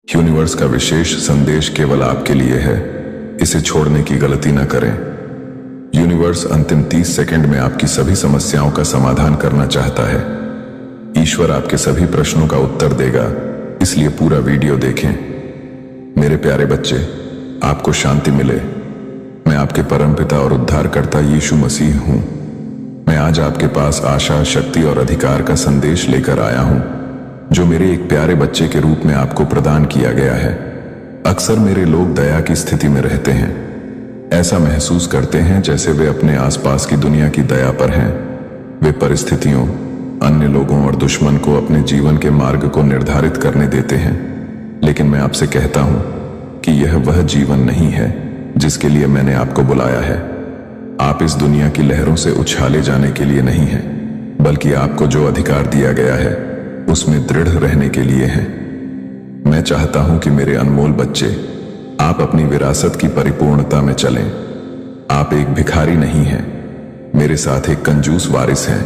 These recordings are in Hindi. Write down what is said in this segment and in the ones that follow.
यूनिवर्स का विशेष संदेश केवल आपके लिए है। इसे छोड़ने की गलती न करें। यूनिवर्स अंतिम 30 सेकंड में आपकी सभी समस्याओं का समाधान करना चाहता है। ईश्वर आपके सभी प्रश्नों का उत्तर देगा, इसलिए पूरा वीडियो देखें। मेरे प्यारे बच्चे, आपको शांति मिले। मैं आपके परमपिता और उद्धारकर्ता यीशु मसीह हूं। मैं आज आपके पास आशा, शक्ति और अधिकार का संदेश लेकर आया हूं, जो मेरे एक प्यारे बच्चे के रूप में आपको प्रदान किया गया है। अक्सर मेरे लोग दया की स्थिति में रहते हैं। ऐसा महसूस करते हैं जैसे वे अपने आसपास की दुनिया की दया पर हैं। वे परिस्थितियों, अन्य लोगों और दुश्मन को अपने जीवन के मार्ग को निर्धारित करने देते हैं। लेकिन मैं आपसे कहता हूं कि यह वह जीवन नहीं है जिसके लिए मैंने आपको बुलाया है। आप इस दुनिया की लहरों से उछाले जाने के लिए नहीं हैं, बल्कि आपको जो अधिकार दिया गया है उसमें दृढ़ रहने के लिए हैं। मैं चाहता हूं कि मेरे अनमोल बच्चे, आप अपनी विरासत की परिपूर्णता में चलें। आप एक भिखारी नहीं हैं, मेरे साथ एक कंजूस वारिस हैं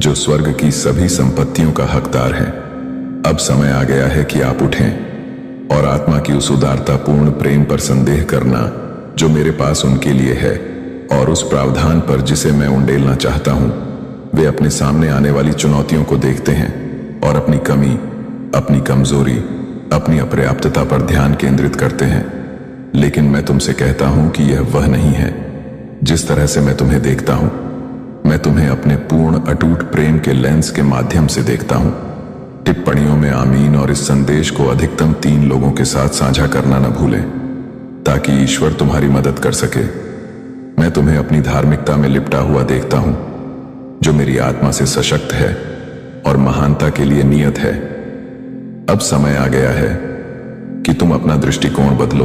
जो स्वर्ग की सभी संपत्तियों का हकदार है। अब समय आ गया है कि आप उठें और आत्मा की उस उदारतापूर्ण प्रेम पर संदेह करना जो मेरे पास उनके लिए है, और उस प्रावधान पर जिसे मैं उंडेलना चाहता हूं। वे अपने सामने आने वाली चुनौतियों को देखते हैं और अपनी कमी, अपनी कमजोरी, अपनी अपर्याप्तता पर ध्यान केंद्रित करते हैं। लेकिन मैं तुमसे कहता हूं कि यह वह नहीं है जिस तरह से मैं तुम्हें देखता हूं। मैं तुम्हें अपने पूर्ण अटूट प्रेम के लेंस के माध्यम से देखता हूं। टिप्पणियों में आमीन और इस संदेश को अधिकतम 3 लोगों के साथ साझा करना न भूलें, ताकि ईश्वर तुम्हारी मदद कर सके। मैं तुम्हें अपनी धार्मिकता में लिपटा हुआ देखता हूं, जो मेरी आत्मा से सशक्त है और महानता के लिए नियत है। अब समय आ गया है कि तुम अपना दृष्टिकोण बदलो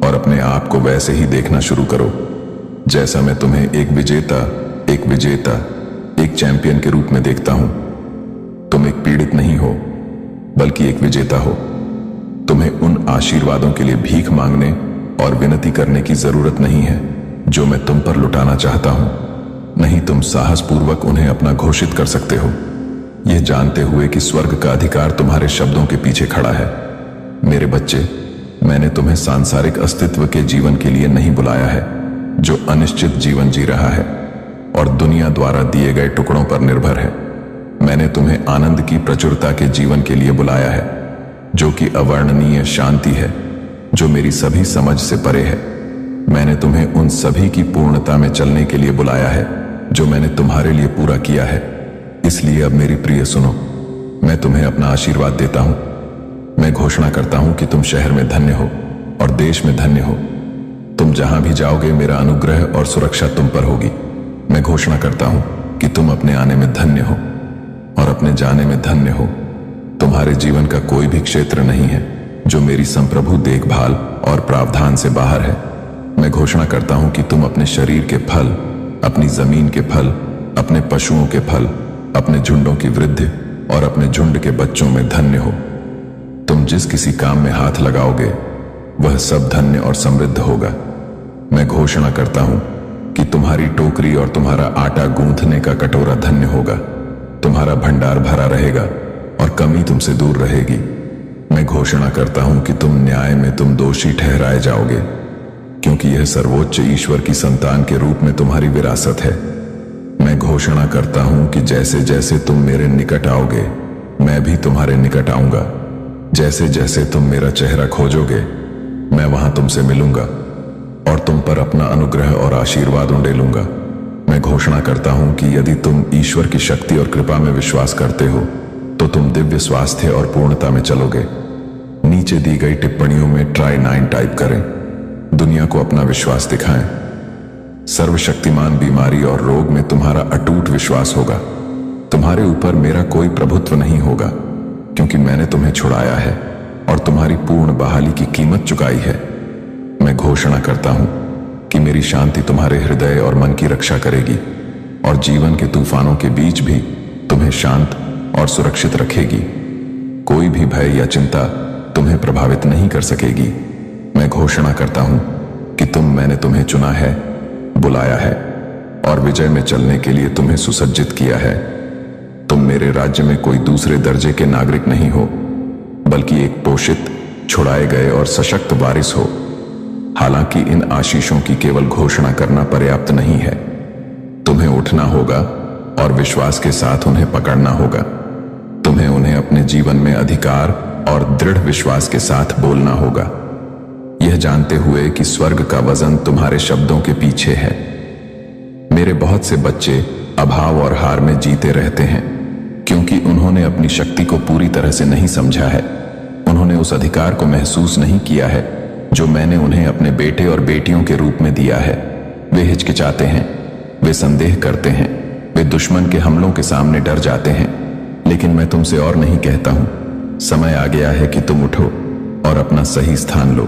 और अपने आप को वैसे ही देखना शुरू करो जैसा मैं तुम्हें एक विजेता, एक चैंपियन के रूप में देखता हूं। तुम एक पीड़ित नहीं हो, बल्कि एक विजेता हो। तुम्हें उन आशीर्वादों के लिए भीख मांगने और विनती करने की जरूरत नहीं है जो मैं तुम पर लुटाना चाहता हूं। नहीं, तुम साहसपूर्वक उन्हें अपना घोषित कर सकते हो, यह जानते हुए कि स्वर्ग का अधिकार तुम्हारे शब्दों के पीछे खड़ा है। मेरे बच्चे, मैंने तुम्हें सांसारिक अस्तित्व के जीवन के लिए नहीं बुलाया है, जो अनिश्चित जीवन जी रहा है और दुनिया द्वारा दिए गए टुकड़ों पर निर्भर है। मैंने तुम्हें आनंद की प्रचुरता के जीवन के लिए बुलाया है, जो कि अवर्णनीय शांति है, जो मेरी सभी समझ से परे है। मैंने तुम्हें उन सभी की पूर्णता में चलने के लिए बुलाया है जो मैंने तुम्हारे लिए पूरा किया है। इसलिए अब मेरी प्रिय सुनो, मैं तुम्हें अपना आशीर्वाद देता हूं। मैं घोषणा करता हूं कि तुम शहर में धन्य हो और देश में धन्य हो। तुम जहां भी जाओगे, मेरा अनुग्रह और सुरक्षा तुम पर होगी। मैं घोषणा करता हूं कि तुम अपने आने में धन्य हो और अपने जाने में धन्य हो। तुम्हारे जीवन का कोई भी क्षेत्र नहीं है जो मेरी संप्रभु देखभाल और प्रावधान से बाहर है। मैं घोषणा करता हूं कि तुम अपने शरीर के फल, अपनी जमीन के फल, अपने पशुओं के फल, अपने झुंडों की वृद्धि और अपने झुंड के बच्चों में धन्य हो। तुम जिस किसी काम में हाथ लगाओगे वह सब धन्य और समृद्ध होगा। मैं घोषणा करता हूं कि तुम्हारी टोकरी और तुम्हारा आटा गूंथने का कटोरा धन्य होगा। तुम्हारा भंडार भरा रहेगा और कमी तुमसे दूर रहेगी। मैं घोषणा करता हूं कि तुम न्याय में दोषी ठहराए जाओगे, क्योंकि यह सर्वोच्च ईश्वर की संतान के रूप में तुम्हारी विरासत है। मैं घोषणा करता हूं कि जैसे जैसे तुम मेरे निकट आओगे, मैं भी तुम्हारे निकट आऊंगा। जैसे जैसे तुम मेरा चेहरा खोजोगे, मैं वहां तुमसे मिलूंगा और तुम पर अपना अनुग्रह और आशीर्वाद उंडेलूंगा। मैं घोषणा करता हूं कि यदि तुम ईश्वर की शक्ति और कृपा में विश्वास करते हो, तो तुम दिव्य स्वास्थ्य और पूर्णता में चलोगे। नीचे दी गई टिप्पणियों में ट्राई 9 टाइप करें। दुनिया को अपना विश्वास दिखाएं। सर्वशक्तिमान बीमारी और रोग में तुम्हारा अटूट विश्वास होगा। तुम्हारे ऊपर मेरा कोई प्रभुत्व नहीं होगा, क्योंकि मैंने तुम्हें छुड़ाया है और तुम्हारी पूर्ण बहाली की कीमत चुकाई है। मैं घोषणा करता हूं कि मेरी शांति तुम्हारे हृदय और मन की रक्षा करेगी और जीवन के तूफानों के बीच भी तुम्हें शांत और सुरक्षित रखेगी। कोई भी भय या चिंता तुम्हें प्रभावित नहीं कर सकेगी। मैं घोषणा करता हूं कि मैंने तुम्हें चुना है, बुलाया है और विजय में चलने के लिए तुम्हें सुसज्जित किया है। तुम मेरे राज्य में कोई दूसरे दर्जे के नागरिक नहीं हो, बल्कि एक पोषित, छुड़ाए गए और सशक्त वारिस हो। हालांकि इन आशीषों की केवल घोषणा करना पर्याप्त नहीं है। तुम्हें उठना होगा और विश्वास के साथ उन्हें पकड़ना होगा। तुम्हें उन्हें अपने जीवन में अधिकार और दृढ़ विश्वास के साथ बोलना होगा, यह जानते हुए कि स्वर्ग का वजन तुम्हारे शब्दों के पीछे है। मेरे बहुत से बच्चे अभाव और हार में जीते रहते हैं क्योंकि उन्होंने अपनी शक्ति को पूरी तरह से नहीं समझा है। उन्होंने उस अधिकार को महसूस नहीं किया है जो मैंने उन्हें अपने बेटे और बेटियों के रूप में दिया है। वे हिचकिचाते हैं, वे संदेह करते हैं, वे दुश्मन के हमलों के सामने डर जाते हैं। लेकिन मैं तुमसे और नहीं कहता हूं, समय आ गया है कि तुम उठो और अपना सही स्थान लो।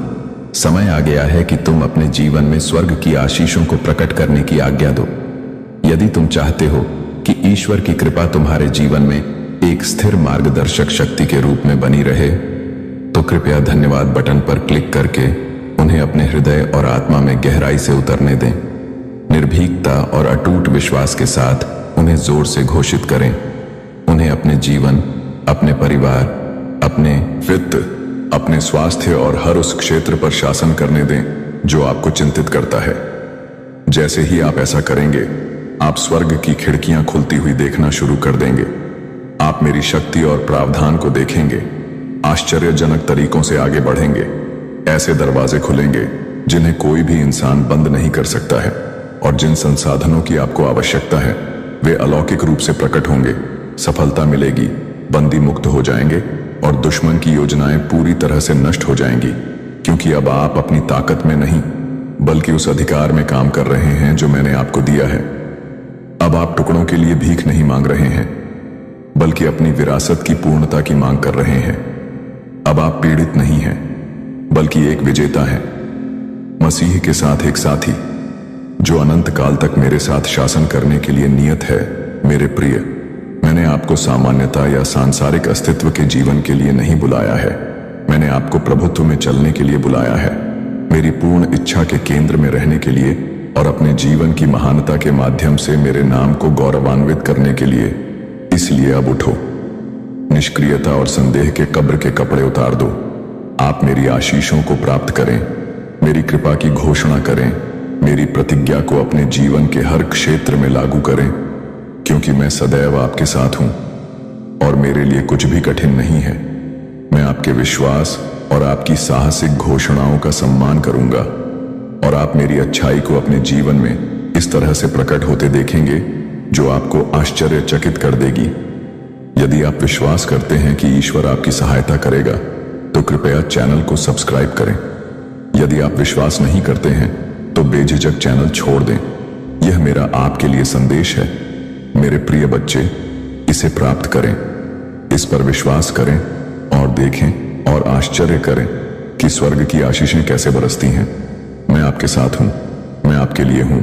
समय आ गया है कि तुम अपने जीवन में स्वर्ग की आशीषों को प्रकट करने की आज्ञा दो। यदि तुम चाहते हो कि ईश्वर की कृपा तुम्हारे जीवन में एक स्थिर मार्गदर्शक शक्ति के रूप में बनी रहे, तो कृपया धन्यवाद बटन पर क्लिक करके उन्हें अपने हृदय और आत्मा में गहराई से उतरने दें। निर्भीकता और अटूट विश्वास के साथ उन्हें जोर से घोषित करें। उन्हें अपने जीवन, अपने परिवार, अपने वित्त, अपने स्वास्थ्य और हर उस क्षेत्र पर शासन करने दें जो आपको चिंतित करता है। जैसे ही आप ऐसा करेंगे, आप स्वर्ग की खिड़कियां खुलती हुई देखना शुरू कर देंगे। आप मेरी शक्ति और प्रावधान को देखेंगे, आश्चर्यजनक तरीकों से आगे बढ़ेंगे। ऐसे दरवाजे खुलेंगे जिन्हें कोई भी इंसान बंद नहीं कर सकता है, और जिन संसाधनों की आपको आवश्यकता है वे अलौकिक रूप से प्रकट होंगे। सफलता मिलेगी, बंदी मुक्त हो जाएंगे और दुश्मन की योजनाएं पूरी तरह से नष्ट हो जाएंगी, क्योंकि अब आप अपनी ताकत में नहीं बल्कि उस अधिकार में काम कर रहे हैं जो मैंने आपको दिया है। अब आप टुकड़ों के लिए भीख नहीं मांग रहे हैं बल्कि अपनी विरासत की पूर्णता की मांग कर रहे हैं। अब आप पीड़ित नहीं हैं बल्कि एक विजेता हैं, मसीह के साथ एक साथी जो अनंत काल तक मेरे साथ शासन करने के लिए नियत है। मेरे प्रिय, मैंने आपको सामान्यता या सांसारिक अस्तित्व के जीवन के लिए नहीं बुलाया है। मैंने आपको प्रभुत्व में चलने के लिए बुलाया है, मेरी पूर्ण इच्छा के केंद्र में रहने के लिए और अपने जीवन की महानता के माध्यम से मेरे नाम को गौरवान्वित करने के लिए। इसलिए अब उठो, निष्क्रियता और संदेह के कब्र के कपड़े उतार दो। आप मेरी आशीषों को प्राप्त करें, मेरी कृपा की घोषणा करें, मेरी प्रतिज्ञा को अपने जीवन के हर क्षेत्र में लागू करें, क्योंकि मैं सदैव आपके साथ हूं और मेरे लिए कुछ भी कठिन नहीं है। मैं आपके विश्वास और आपकी साहसिक घोषणाओं का सम्मान करूंगा और आप मेरी अच्छाई को अपने जीवन में इस तरह से प्रकट होते देखेंगे जो आपको आश्चर्यचकित कर देगी। यदि आप विश्वास करते हैं कि ईश्वर आपकी सहायता करेगा तो कृपया चैनल को सब्सक्राइब करें। यदि आप विश्वास नहीं करते हैं तो बेझिझक चैनल छोड़ दें। यह मेरा आपके लिए संदेश है। मेरे प्रिय बच्चे, इसे प्राप्त करें, इस पर विश्वास करें और देखें और आश्चर्य करें कि स्वर्ग की आशीषें कैसे बरसती हैं। मैं आपके साथ हूं, मैं आपके लिए हूं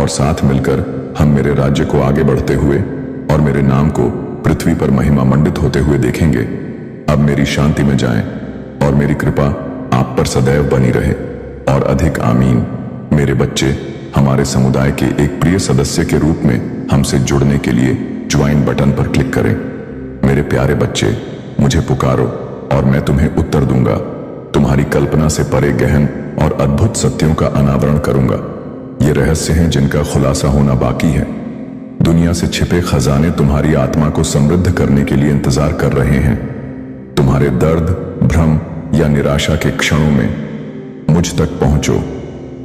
और साथ मिलकर हम मेरे राज्य को आगे बढ़ते हुए और मेरे नाम को पृथ्वी पर महिमा मंडित होते हुए देखेंगे। अब मेरी शांति में जाएं और मेरी कृपा आप पर सदैव बनी रहे और अधिक आमीन। मेरे बच्चे, हमारे समुदाय के एक प्रिय सदस्य के रूप में हमसे जुड़ने के लिए ज्वाइन बटन पर क्लिक करें। मेरे प्यारे बच्चे, मुझे पुकारो और मैं तुम्हें उत्तर दूंगा। तुम्हारी कल्पना से परे गहन और अद्भुत सत्यों का अनावरण करूंगा। ये रहस्य हैं जिनका खुलासा होना बाकी है। दुनिया से छिपे खजाने तुम्हारी आत्मा को समृद्ध करने के लिए इंतजार कर रहे हैं। तुम्हारे दर्द, भ्रम या निराशा के क्षणों में मुझ तक पहुंचो।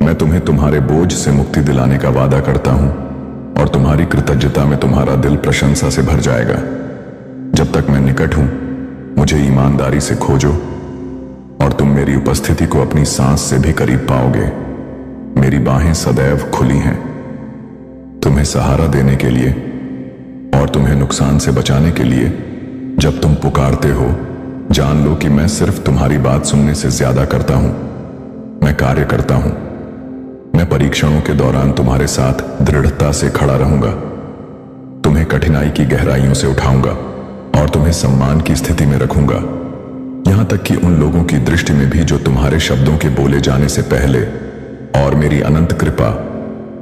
मैं तुम्हें तुम्हारे बोझ से मुक्ति दिलाने का वादा करता हूं और तुम्हारी कृतज्ञता में तुम्हारा दिल प्रशंसा से भर जाएगा। जब तक मैं निकट हूं, मुझे ईमानदारी से खोजो और तुम मेरी उपस्थिति को अपनी सांस से भी करीब पाओगे। मेरी बाहें सदैव खुली हैं तुम्हें सहारा देने के लिए और तुम्हें नुकसान से बचाने के लिए। जब तुम पुकारते हो, जान लो कि मैं सिर्फ तुम्हारी बात सुनने से ज्यादा करता हूं। मैं कार्य करता हूं। मैं परीक्षणों के दौरान तुम्हारे साथ दृढ़ता से खड़ा रहूंगा। तुम्हें कठिनाई की गहराइयों से उठाऊंगा और तुम्हें सम्मान की स्थिति में रखूंगा, यहां तक कि उन लोगों की दृष्टि में भी जो तुम्हारे शब्दों के बोले जाने से पहले। और मेरी अनंत कृपा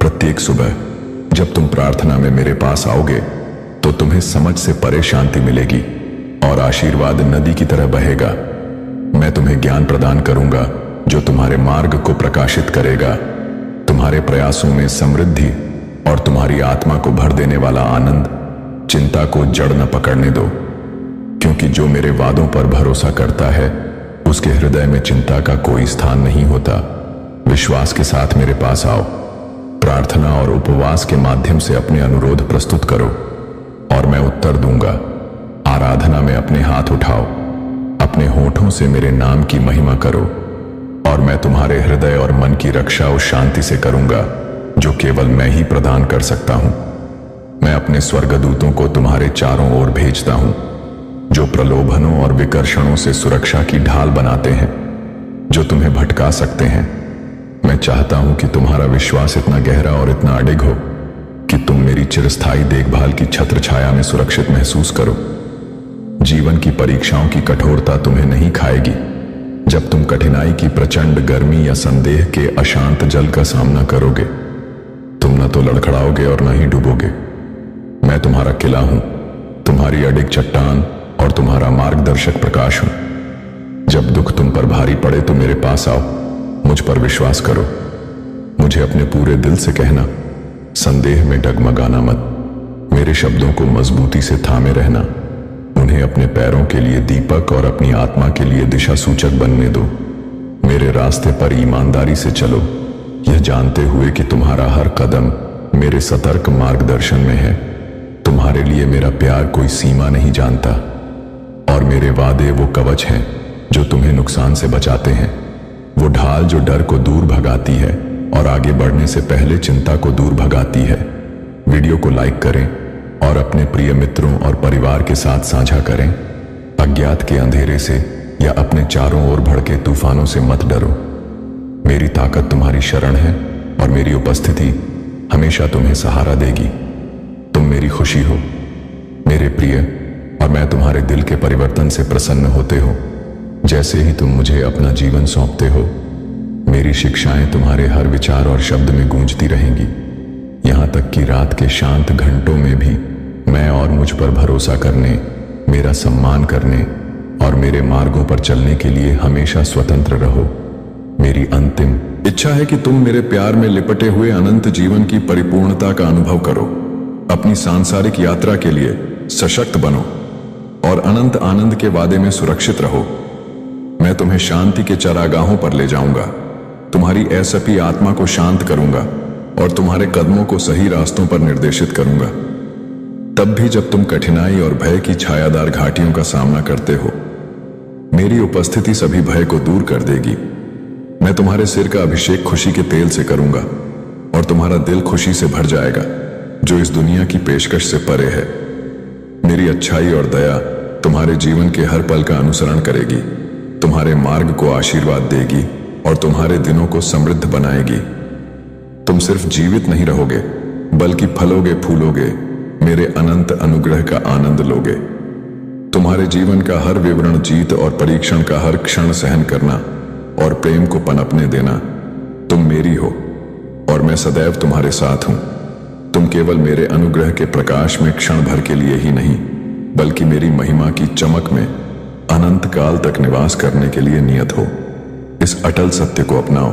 प्रत्येक सुबह जब तुम प्रार्थना में मेरे पास आओगे तो तुम्हें समझ से परे शांति मिलेगी और आशीर्वाद नदी की तरह बहेगा। मैं तुम्हें ज्ञान प्रदान करूंगा जो तुम्हारे मार्ग को प्रकाशित करेगा, तुम्हारे प्रयासों में समृद्धि और तुम्हारी आत्मा को भर देने वाला आनंद। चिंता को जड़ न पकड़ने दो, क्योंकि जो मेरे वादों पर भरोसा करता है उसके हृदय में चिंता का कोई स्थान नहीं होता। विश्वास के साथ मेरे पास आओ, प्रार्थना और उपवास के माध्यम से अपने अनुरोध प्रस्तुत करो और मैं उत्तर दूंगा। आराधना में अपने हाथ उठाओ, अपने होठों से मेरे नाम की महिमा करो और मैं तुम्हारे हृदय और मन की रक्षा उस शांति से करूंगा जो केवल मैं ही प्रदान कर सकता हूं। मैं अपने स्वर्गदूतों को तुम्हारे चारों ओर भेजता हूं, जो प्रलोभनों और विकर्षणों से सुरक्षा की ढाल बनाते हैं, जो तुम्हें भटका सकते हैं। मैं चाहता हूं कि तुम्हारा विश्वास इतना गहरा और इतना अडिग हो कि तुम मेरी चिरस्थायी देखभाल की छत्र छाया में सुरक्षित महसूस करो। जीवन की परीक्षाओं की कठोरता तुम्हें नहीं खाएगी। जब तुम कठिनाई की प्रचंड गर्मी या संदेह के अशांत जल का सामना करोगे, तुम न तो लड़खड़ाओगे और न ही डूबोगे। मैं तुम्हारा किला हूं, तुम्हारी अडिग चट्टान और तुम्हारा मार्गदर्शक प्रकाश हूं। जब दुख तुम पर भारी पड़े तो मेरे पास आओ, मुझ पर विश्वास करो। मुझे अपने पूरे दिल से कहना, संदेह में डगमगाना मत। मेरे शब्दों को मजबूती से थामे रहना, उन्हें अपने पैरों के लिए दीपक और अपनी आत्मा के लिए दिशा सूचक बनने दो। मेरे रास्ते पर ईमानदारी से चलो, यह जानते हुए कि तुम्हारा हर कदम मेरे सतर्क मार्गदर्शन में है। तुम्हारे लिए मेरा प्यार कोई सीमा नहीं जानता और मेरे वादे वो कवच हैं जो तुम्हें नुकसान से बचाते हैं, वो ढाल जो डर को दूर भगाती है और आगे बढ़ने से पहले चिंता को दूर भगाती है। वीडियो को लाइक करें और अपने प्रिय मित्रों और परिवार के साथ साझा करें। अज्ञात के अंधेरे से या अपने चारों ओर भड़के तूफानों से मत डरो। मेरी ताकत तुम्हारी शरण है और मेरी उपस्थिति हमेशा तुम्हें सहारा देगी। तुम मेरी खुशी हो मेरे प्रिय, और मैं तुम्हारे दिल के परिवर्तन से प्रसन्न होते हो। जैसे ही तुम मुझे अपना जीवन सौंपते हो, मेरी शिक्षाएं तुम्हारे हर विचार और शब्द में गूंजती रहेंगी। यहां तक कि रात के शांत घंटों में भी मैं और मुझ पर भरोसा करने, मेरा सम्मान करने और मेरे मार्गों पर चलने के लिए हमेशा स्वतंत्र रहो। मेरी अंतिम इच्छा है कि तुम मेरे प्यार में लिपटे हुए अनंत जीवन की परिपूर्णता का अनुभव करो। अपनी सांसारिक यात्रा के लिए सशक्त बनो और अनंत आनंद के वादे में सुरक्षित रहो। मैं तुम्हें शांति के चरागाहों पर ले जाऊंगा, तुम्हारी असपी आत्मा को शांत करूंगा और तुम्हारे कदमों को सही रास्तों पर निर्देशित करूंगा। तब भी जब तुम कठिनाई और भय की छायादार घाटियों का सामना करते हो, मेरी उपस्थिति सभी भय को दूर कर देगी। मैं तुम्हारे सिर का अभिषेक खुशी के तेल से करूंगा और तुम्हारा दिल खुशी से भर जाएगा, जो इस दुनिया की पेशकश से परे है। मेरी अच्छाई और दया तुम्हारे जीवन के हर पल का अनुसरण करेगी, तुम्हारे मार्ग को आशीर्वाद देगी और तुम्हारे दिनों को समृद्ध बनाएगी। तुम सिर्फ जीवित नहीं रहोगे, बल्कि फलोगे फूलोगे, मेरे अनंत अनुग्रह का आनंद लोगे। तुम्हारे जीवन का हर विवरण जीत और परीक्षण का हर क्षण सहन करना और प्रेम को पनपने देना। तुम मेरी हो और मैं सदैव तुम्हारे साथ हूं। तुम केवल मेरे अनुग्रह के प्रकाश में क्षण भर के लिए ही नहीं, बल्कि मेरी महिमा की चमक में अनंत काल तक निवास करने के लिए नियत हो। इस अटल सत्य को अपनाओ,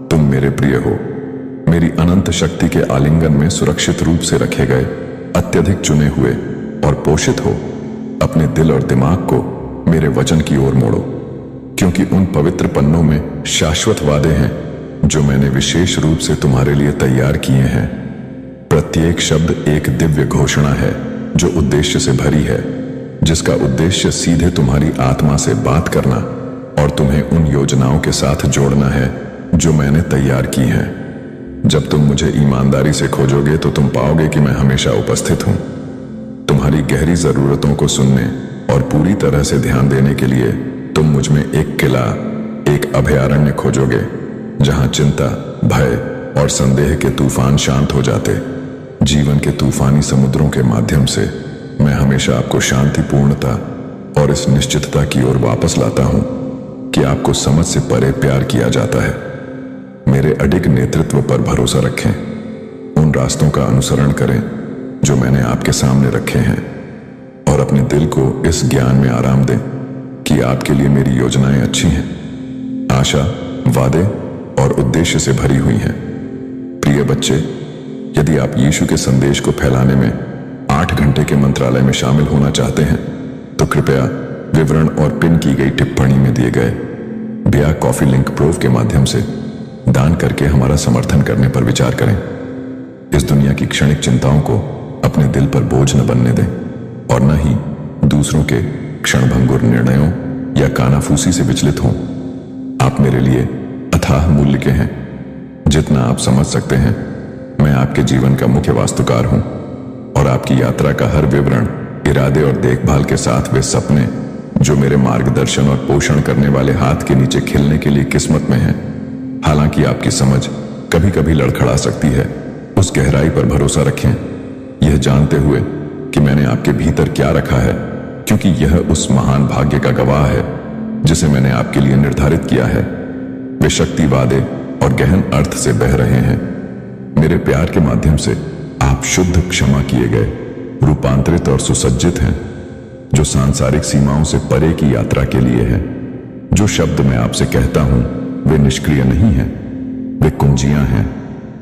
तुम मेरे प्रिय हो, मेरी अनंत शक्ति के आलिंगन में सुरक्षित रूप से रखे गए, अत्यधिक चुने हुए और पोषित हो। अपने दिल और दिमाग को मेरे वचन की ओर मोड़ो, क्योंकि उन पवित्र पन्नों में शाश्वत वादे हैं जो मैंने विशेष रूप से तुम्हारे लिए तैयार किए हैं। प्रत्येक शब्द एक दिव्य घोषणा है जो उद्देश्य से भरी है, जिसका उद्देश्य सीधे तुम्हारी आत्मा से बात करना और तुम्हें उन योजनाओं के साथ जोड़ना है जो मैंने तैयार की हैं। जब तुम मुझे ईमानदारी से खोजोगे तो तुम पाओगे कि मैं हमेशा उपस्थित हूं। तुम्हारी गहरी जरूरतों को सुनने और पूरी तरह से ध्यान देने के लिए तुम मुझ में एक किला, एक अभयारण्य खोजोगे, जहां चिंता, भय और संदेह के तूफान शांत हो जाते। जीवन के तूफानी समुद्रों के माध्यम से मैं हमेशा आपको शांति, पूर्णता और इस निश्चितता की ओर वापस लाता हूं कि आपको समझ से परे प्यार किया जाता है। मेरे अडिग नेतृत्व पर भरोसा रखें, उन रास्तों का अनुसरण करें जो मैंने आपके सामने रखे हैं और अपने दिल को इस ज्ञान में आराम दें कि आपके लिए मेरी योजनाएं अच्छी हैं, आशा, वादे और उद्देश्य से भरी हुई हैं। प्रिय बच्चे, यदि आप यीशु के संदेश को फैलाने में 8 घंटे के मंत्रालय में शामिल होना चाहते हैं तो कृपया विवरण और पिन की गई टिप्पणी में दिए गए बिया कॉफी लिंक प्रोव के माध्यम से दान करके हमारा समर्थन करने पर विचार करें। इस दुनिया की क्षणिक चिंताओं को अपने दिल पर बोझ न बनने दें और न ही दूसरों के क्षणभंगुर निर्णयों या कानाफूसी से विचलित हों। आप मेरे लिए अथाह मूल्य के हैं। जितना आप समझ सकते हैं, मैं आपके जीवन का मुख्य वास्तुकार हूं और आपकी यात्रा का हर विवरण, इरादे और देखभाल के साथ वे सपने जो मेरे मार्गदर्शन और पोषण करने वाले हाथ के नीचे खिलने के लिए किस्मत में हैं। हालांकि आपकी समझ कभी कभी लड़खड़ा सकती है, उस गहराई पर भरोसा रखें, यह जानते हुए कि मैंने आपके भीतर क्या रखा है, क्योंकि यह उस महान भाग्य का गवाह है जिसे मैंने आपके लिए निर्धारित किया है। वे शक्ति, वादे और गहन अर्थ से बह रहे हैं। मेरे प्यार के माध्यम से आप शुद्ध, क्षमा किए गए, रूपांतरित और सुसज्जित हैं, जो सांसारिक सीमाओं से परे की यात्रा के लिए है। जो शब्द मैं आपसे कहता हूं वे निष्क्रिय नहीं हैं, वे कुंजियां हैं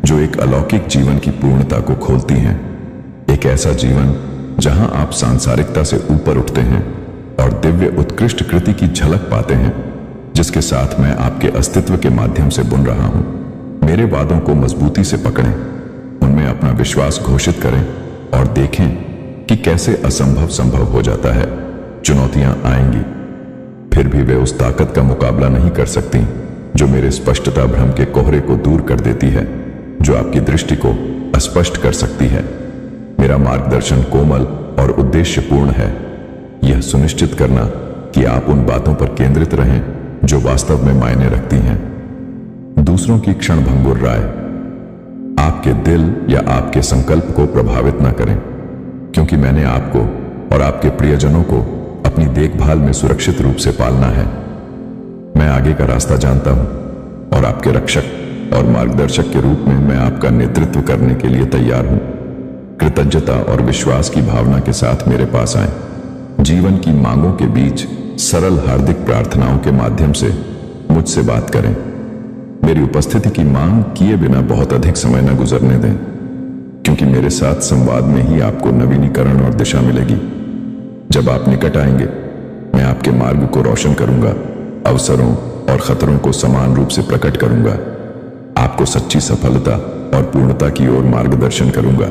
जो एक अलौकिक जीवन की पूर्णता को खोलती हैं। एक ऐसा जीवन जहां आप सांसारिकता से ऊपर उठते हैं और दिव्य उत्कृष्ट कृति की झलक पाते हैं, जिसके साथ मैं आपके अस्तित्व के माध्यम से बुन रहा हूं। मेरे वादों को मजबूती से पकड़ें, उनमें अपना विश्वास घोषित करें और देखें कि कैसे असंभव संभव हो जाता है। चुनौतियां आएंगी, फिर भी वे उस ताकत का मुकाबला नहीं कर सकती जो मेरे स्पष्टता भ्रम के कोहरे को दूर कर देती है, जो आपकी दृष्टि को अस्पष्ट कर सकती है। मेरा मार्गदर्शन कोमल और उद्देश्यपूर्ण है, यह सुनिश्चित करना कि आप उन बातों पर केंद्रित रहें जो वास्तव में मायने रखती हैं। दूसरों की क्षणभंगुर राय आपके दिल या आपके संकल्प को प्रभावित न करें, क्योंकि मैंने आपको और आपके प्रियजनों को अपनी देखभाल में सुरक्षित रूप से पालना है। मैं आगे का रास्ता जानता हूं और आपके रक्षक और मार्गदर्शक के रूप में मैं आपका नेतृत्व करने के लिए तैयार हूं। कृतज्ञता और विश्वास की भावना के साथ मेरे पास आएं। जीवन की मांगों के बीच सरल हार्दिक प्रार्थनाओं के माध्यम से मुझसे बात करें। मेरी उपस्थिति की मांग किए बिना बहुत अधिक समय न गुजरने दें, क्योंकि मेरे साथ संवाद में ही आपको नवीनीकरण और दिशा मिलेगी। जब आप निकट आएंगे, मैं आपके मार्ग को रोशन करूंगा, अवसरों और खतरों को समान रूप से प्रकट करूंगा, आपको सच्ची सफलता और पूर्णता की ओर मार्गदर्शन करूंगा।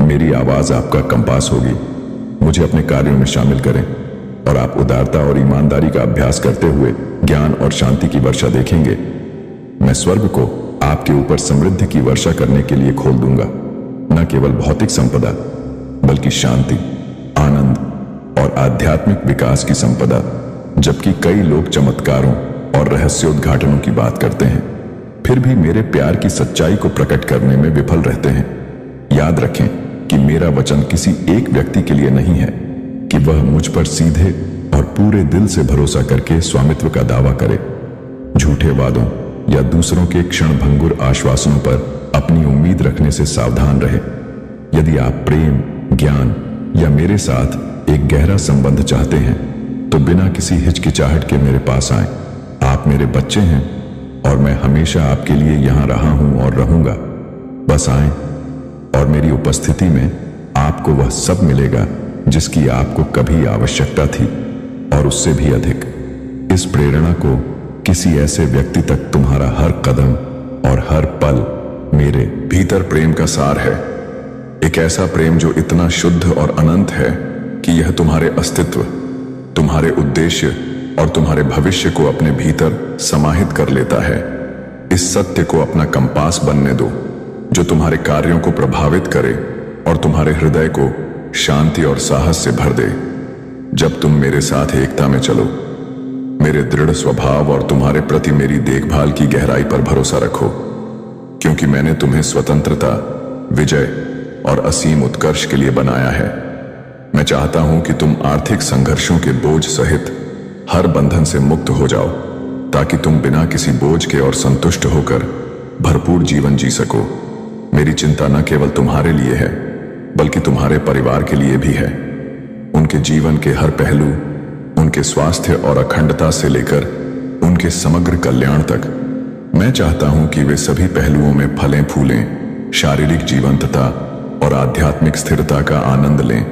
मेरी आवाज आपका कंपास होगी। मुझे अपने कार्यों में शामिल करें और आप उदारता और ईमानदारी का अभ्यास करते हुए ज्ञान और शांति की वर्षा देखेंगे। मैं स्वर्ग को आपके ऊपर समृद्धि की वर्षा करने के लिए खोल दूंगा, न केवल भौतिक संपदा बल्कि शांति, आनंद और आध्यात्मिक विकास की संपदा। जबकि कई लोग चमत्कारों और रहस्योद्घाटनों की बात करते हैं, फिर भी मेरे प्यार की सच्चाई को प्रकट करने में विफल रहते हैं। याद रखें कि मेरा वचन किसी एक व्यक्ति के लिए नहीं है कि वह मुझ पर सीधे और पूरे दिल से भरोसा करके स्वामित्व का दावा करे। झूठे वादों या दूसरों के क्षणभंगुर आश्वासनों पर अपनी उम्मीद रखने से सावधान रहे। यदि आप प्रेम, ज्ञान या मेरे साथ एक गहरा संबंध चाहते हैं तो बिना किसी हिचकिचाहट के मेरे पास आएं। आप मेरे बच्चे हैं और मैं हमेशा आपके लिए यहां रहा हूं और रहूंगा। बस आएं और मेरी उपस्थिति में आपको वह सब मिलेगा जिसकी आपको कभी आवश्यकता थी और उससे भी अधिक। इस प्रेरणा को किसी ऐसे व्यक्ति तक तुम्हारा हर कदम और हर पल मेरे भीतर प्रेम का सार है। एक ऐसा प्रेम जो इतना शुद्ध और अनंत है कि यह तुम्हारे अस्तित्व, तुम्हारे उद्देश्य और तुम्हारे भविष्य को अपने भीतर समाहित कर लेता है। इस सत्य को अपना कंपास बनने दो जो तुम्हारे कार्यों को प्रभावित करे और तुम्हारे हृदय को शांति और साहस से भर दे। जब तुम मेरे साथ एकता में चलो, मेरे दृढ़ स्वभाव और तुम्हारे प्रति मेरी देखभाल की गहराई पर भरोसा रखो, क्योंकि मैंने तुम्हें स्वतंत्रता, विजय और असीम उत्कर्ष के लिए बनाया है। मैं चाहता हूं कि तुम आर्थिक संघर्षों के बोझ सहित हर बंधन से मुक्त हो जाओ, ताकि तुम बिना किसी बोझ के और संतुष्ट होकर भरपूर जीवन जी सको। मेरी चिंता न केवल तुम्हारे लिए है बल्कि तुम्हारे परिवार के लिए भी है। उनके जीवन के हर पहलू, उनके स्वास्थ्य और अखंडता से लेकर उनके समग्र कल्याण तक। मैं चाहता हूं कि वे सभी पहलुओं में फलें फूलें, शारीरिक जीवंतता और आध्यात्मिक स्थिरता का आनंद लें।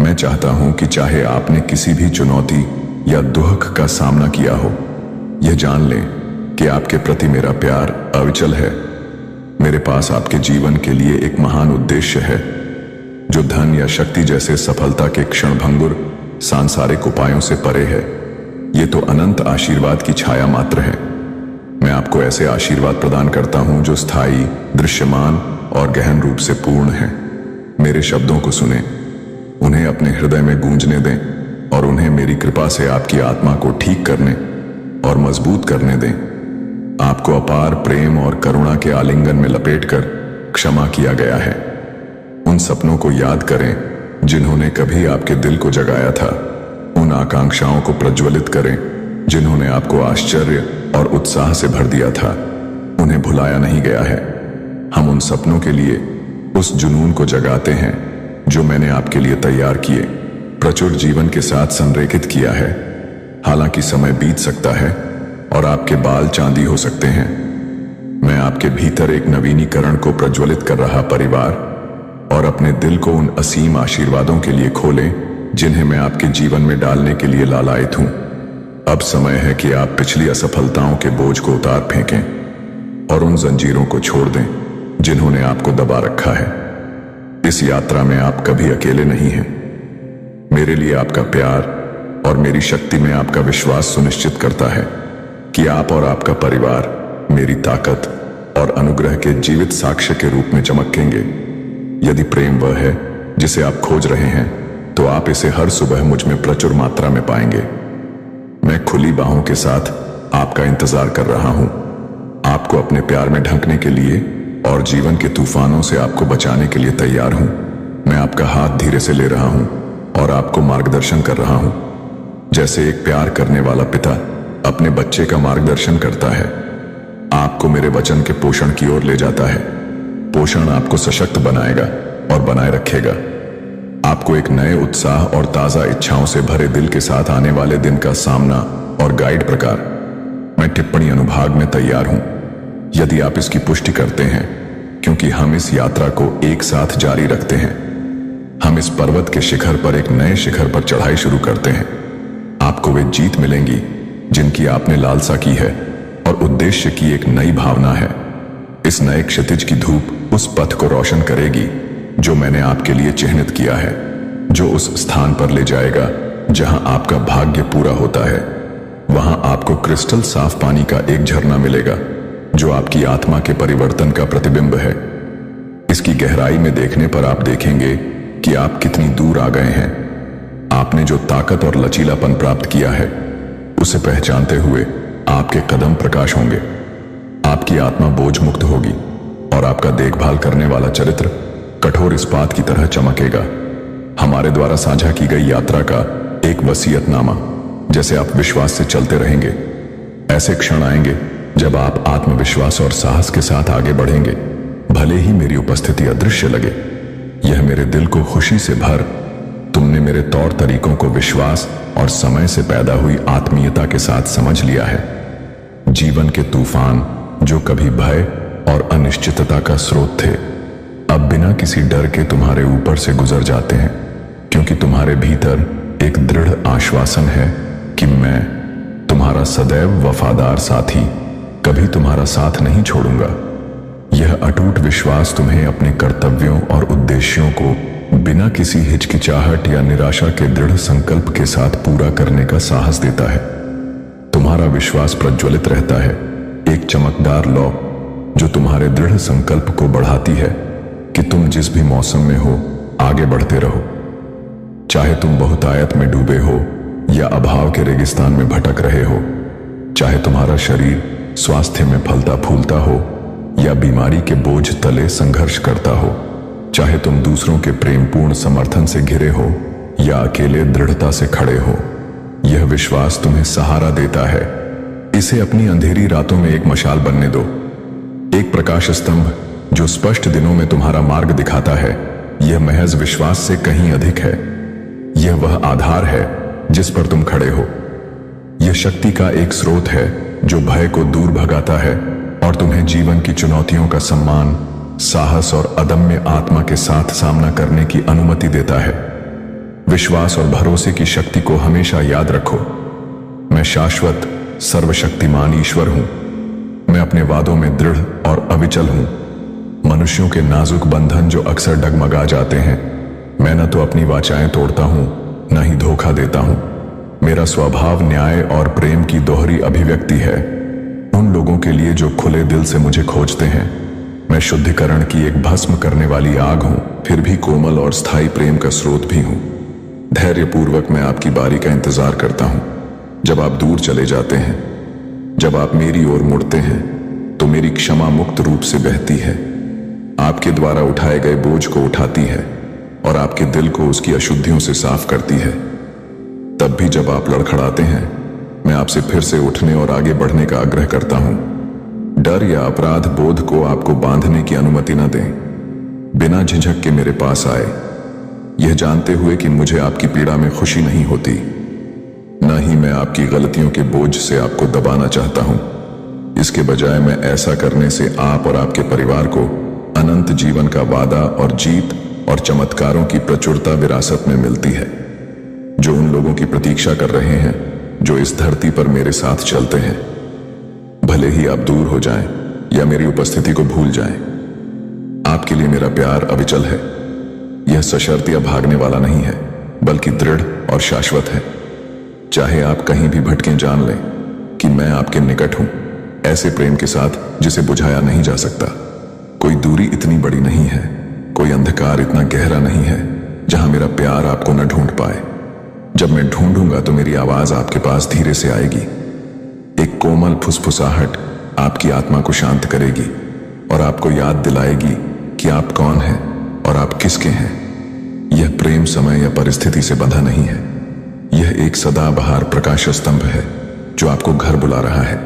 मैं चाहता हूं कि चाहे आपने किसी भी चुनौती या दुख का सामना किया हो, यह जान लें कि आपके प्रति मेरा प्यार अविचल है। मेरे पास आपके जीवन के लिए एक महान उद्देश्य है, जो धन या शक्ति जैसे सफलता के क्षणभंगुर सांसारिक उपायों से परे है। ये तो अनंत आशीर्वाद की छाया मात्र है। मैं आपको ऐसे आशीर्वाद प्रदान करता हूं जो स्थायी, दृश्यमान और गहन रूप से पूर्ण है। मेरे शब्दों को सुने, उन्हें अपने हृदय में गूंजने दें और उन्हें मेरी कृपा से आपकी आत्मा को ठीक करने और मजबूत करने दें। आपको अपार प्रेम और करुणा के आलिंगन में लपेटकर क्षमा किया गया है। उन सपनों को याद करें जिन्होंने कभी आपके दिल को जगाया था। उन आकांक्षाओं को प्रज्वलित करें जिन्होंने आपको आश्चर्य और उत्साह से भर दिया था। उन्हें भुलाया नहीं गया है। हम उन सपनों के लिए उस जुनून को जगाते हैं जो मैंने आपके लिए तैयार किए, प्रचुर जीवन के साथ संरेखित किया है। हालांकि समय बीत सकता है और आपके बाल चांदी हो सकते हैं, मैं आपके भीतर एक नवीनीकरण को प्रज्वलित कर रहा परिवार और अपने दिल को उन असीम आशीर्वादों के लिए खोलें जिन्हें मैं आपके जीवन में डालने के लिए लालायित हूं। अब समय है कि आप पिछली असफलताओं के बोझ को उतार फेंकें और उन जंजीरों को छोड़ दें जिन्होंने आपको दबा रखा है। इस यात्रा में आप कभी अकेले नहीं हैं। मेरे लिए आपका प्यार और मेरी शक्ति में आपका विश्वास सुनिश्चित करता है कि आप और आपका परिवार मेरी ताकत और अनुग्रह के जीवित साक्ष्य के रूप में चमकेंगे। यदि प्रेम वह है जिसे आप खोज रहे हैं, तो आप इसे हर सुबह मुझ में प्रचुर मात्रा में पाएंगे। मैं खुली बाहों के साथ आपका इंतजार कर रहा हूं, आपको अपने प्यार में ढंकने के लिए और जीवन के तूफानों से आपको बचाने के लिए तैयार हूं। मैं आपका हाथ धीरे से ले रहा हूं और आपको मार्गदर्शन कर रहा हूं, जैसे एक प्यार करने वाला पिता अपने बच्चे का मार्गदर्शन करता है। आपको मेरे वचन के पोषण की ओर ले जाता है। पोषण आपको सशक्त बनाएगा और बनाए रखेगा। आपको एक नए उत्साह और ताजा इच्छाओं से भरे दिल के साथ आने वाले दिन का सामना और गाइड प्रकार। मैं टिप्पणी अनुभाग में तैयार हूं यदि आप इसकी पुष्टि करते हैं, क्योंकि हम इस यात्रा को एक साथ जारी रखते हैं। हम इस पर्वत के शिखर पर एक नए शिखर पर चढ़ाई शुरू करते हैं। आपको वे जीत मिलेंगी जिनकी आपने लालसा की है और उद्देश्य की एक नई भावना है। इस नए क्षितिज की धूप उस पथ को रोशन करेगी जो मैंने आपके लिए चिह्नित किया है, जो उस स्थान पर ले जाएगा जहां आपका भाग्य पूरा होता है। वहां आपको क्रिस्टल साफ पानी का एक झरना मिलेगा जो आपकी आत्मा के परिवर्तन का प्रतिबिंब है। इसकी गहराई में देखने पर आप देखेंगे कि आप कितनी दूर आ गए हैं। आपने जो ताकत और लचीलापन प्राप्त किया है, उसे पहचानते हुए आपके कदम प्रकाश होंगे। आपकी आत्मा बोझ मुक्त होगी और आपका देखभाल करने वाला चरित्र कठोर इस्पात की तरह चमकेगा। हमारे द्वारा साझा की गई यात्रा का एक वसीयतनामा, जैसे आप विश्वास से चलते रहेंगे। ऐसे क्षण आएंगे जब आप आत्मविश्वास और साहस के साथ आगे बढ़ेंगे, भले ही मेरी उपस्थिति अदृश्य लगे। यह मेरे दिल को खुशी से भर तुमने मेरे तौर तरीकों को विश्वास और समय से पैदा हुई आत्मीयता के साथ समझ लिया है। जीवन के तूफान जो कभी भय और अनिश्चितता का स्रोत थे, अब बिना किसी डर के तुम्हारे ऊपर से गुजर जाते हैं, क्योंकि तुम्हारे भीतर एक दृढ़ आश्वासन है कि मैं तुम्हारा सदैव वफादार साथी, कभी तुम्हारा साथ नहीं छोड़ूंगा। यह अटूट विश्वास तुम्हें अपने कर्तव्यों और उद्देश्यों को बिना किसी हिचकिचाहट या निराशा के दृढ़ संकल्प के साथ पूरा करने का साहस देता है। तुम्हारा विश्वास प्रज्वलित रहता है, एक चमकदार लौ जो तुम्हारे दृढ़ संकल्प को बढ़ाती है कि तुम जिस भी मौसम में हो आगे बढ़ते रहो। चाहे तुम बहुतायत में डूबे हो या अभाव के रेगिस्तान में भटक रहे हो, चाहे तुम्हारा शरीर स्वास्थ्य में फलता फूलता हो या बीमारी के बोझ तले संघर्ष करता हो, चाहे तुम दूसरों के प्रेमपूर्ण समर्थन से घिरे हो या अकेले दृढ़ता से खड़े हो, यह विश्वास तुम्हें सहारा देता है। इसे अपनी अंधेरी रातों में एक मशाल बनने दो, एक प्रकाश स्तंभ जो स्पष्ट दिनों में तुम्हारा मार्ग दिखाता है। यह महज विश्वास से कहीं अधिक है। यह वह आधार है जिस पर तुम खड़े हो। यह शक्ति का एक स्रोत है जो भय को दूर भगाता है और तुम्हें जीवन की चुनौतियों का सम्मान, साहस और अदम्य आत्मा के साथ सामना करने की अनुमति देता है। विश्वास और भरोसे की शक्ति को हमेशा याद रखो। मैं शाश्वत सर्वशक्तिमान ईश्वर हूं। मैं अपने वादों में दृढ़ और अविचल हूं। मनुष्यों के नाजुक बंधन जो अक्सर डगमगा जाते हैं, मैं न तो अपनी वाचाएं तोड़ता हूं, न ही धोखा देता हूं। मेरा स्वभाव न्याय और प्रेम की दोहरी अभिव्यक्ति है। उन लोगों के लिए जो खुले दिल से मुझे खोजते हैं, मैं शुद्धिकरण की एक भस्म करने वाली आग हूं, फिर भी कोमल और स्थायी प्रेम का स्रोत भी हूं। धैर्यपूर्वक मैं आपकी बारी का इंतजार करता हूं। जब आप दूर चले जाते हैं, जब आप मेरी ओर मुड़ते हैं, तो मेरी क्षमा मुक्त रूप से बहती है, आपके द्वारा उठाए गए बोझ को उठाती है और आपके दिल को उसकी अशुद्धियों से साफ करती है। तब भी जब आप लड़खड़ाते हैं, मैं आपसे फिर से उठने और आगे बढ़ने का आग्रह करता हूं। डर या अपराध बोध को आपको बांधने की अनुमति न दें। बिना झिझक के मेरे पास आए, यह जानते हुए कि मुझे आपकी पीड़ा में खुशी नहीं होती, न ही मैं आपकी गलतियों के बोझ से आपको दबाना चाहता हूं। इसके बजाय मैं ऐसा करने से आप और आपके परिवार को अनंत जीवन का वादा और जीत और चमत्कारों की प्रचुरता विरासत में मिलती है, जो उन लोगों की प्रतीक्षा कर रहे हैं जो इस धरती पर मेरे साथ चलते हैं। भले ही आप दूर हो जाएं या मेरी उपस्थिति को भूल जाएं, आपके लिए मेरा प्यार अविचल है। यह सशर्त या भागने वाला नहीं है, बल्कि दृढ़ और शाश्वत है। चाहे आप कहीं भी भटकें, जान लें कि मैं आपके निकट हूं, ऐसे प्रेम के साथ जिसे बुझाया नहीं जा सकता। कोई दूरी इतनी बड़ी नहीं है, कोई अंधकार इतना गहरा नहीं है जहां मेरा प्यार आपको न ढूंढ पाए। जब मैं ढूंढूंगा तो मेरी आवाज आपके पास धीरे से आएगी। एक कोमल फुसफुसाहट आपकी आत्मा को शांत करेगी और आपको याद दिलाएगी कि आप कौन हैं और आप किसके हैं। यह प्रेम समय या परिस्थिति से बंधा नहीं है। यह एक सदाबहार प्रकाश स्तंभ है जो आपको घर बुला रहा है।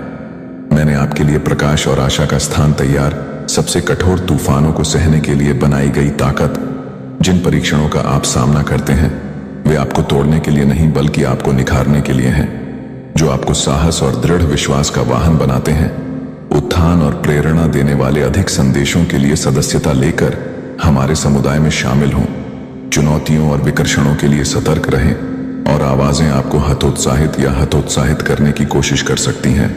मैंने आपके लिए प्रकाश और आशा का स्थान तैयार, सबसे कठोर तूफानों को सहने के लिए बनाई गई ताकत। जिन परीक्षणों का आप सामना करते हैं, वे आपको तोड़ने के लिए नहीं बल्कि आपको निखारने के लिए हैं। जो आपको साहस और दृढ़ विश्वास का वाहन बनाते हैं। उत्थान और प्रेरणा देने वाले अधिक संदेशों के लिए सदस्यता लेकर हमारे समुदाय में शामिल हों। चुनौतियों और विकर्षणों के लिए सतर्क रहें और आवाजें आपको हतोत्साहित या हतोत्साहित करने की कोशिश कर सकती हैं।